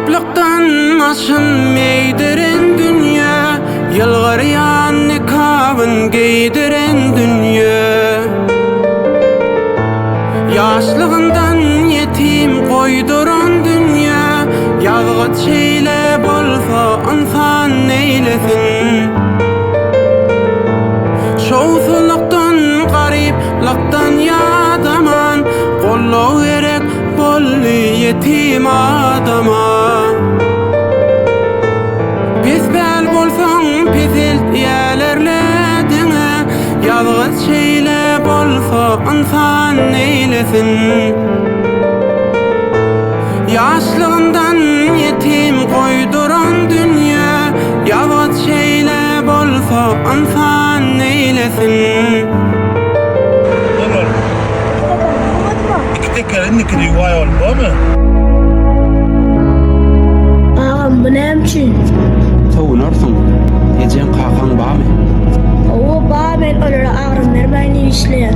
Gariplikten aşın meydiren dünya, yılgarayan nikabın giydiren dünya. Yaşlığından yetim koyduran dünya, yalgıt şeyle bolsa insan neylesin. Şowsulukdan, gariplikten yadaman, gollaw gerek bolly yetim adama. Pis bäl bolsaň pisil ýalerledine, yalgız şeýle bolsa insan neylesin. Yaşlığından yetim koyduran dünya, yalgız şeýle bolsa insan neylesin. İki tekerindeki rivay oldu mu? Ağam bu nämçin? Sowunarsyň, ejem kakaň barmy? Owa ba men olara ağrım bermäni işleýär.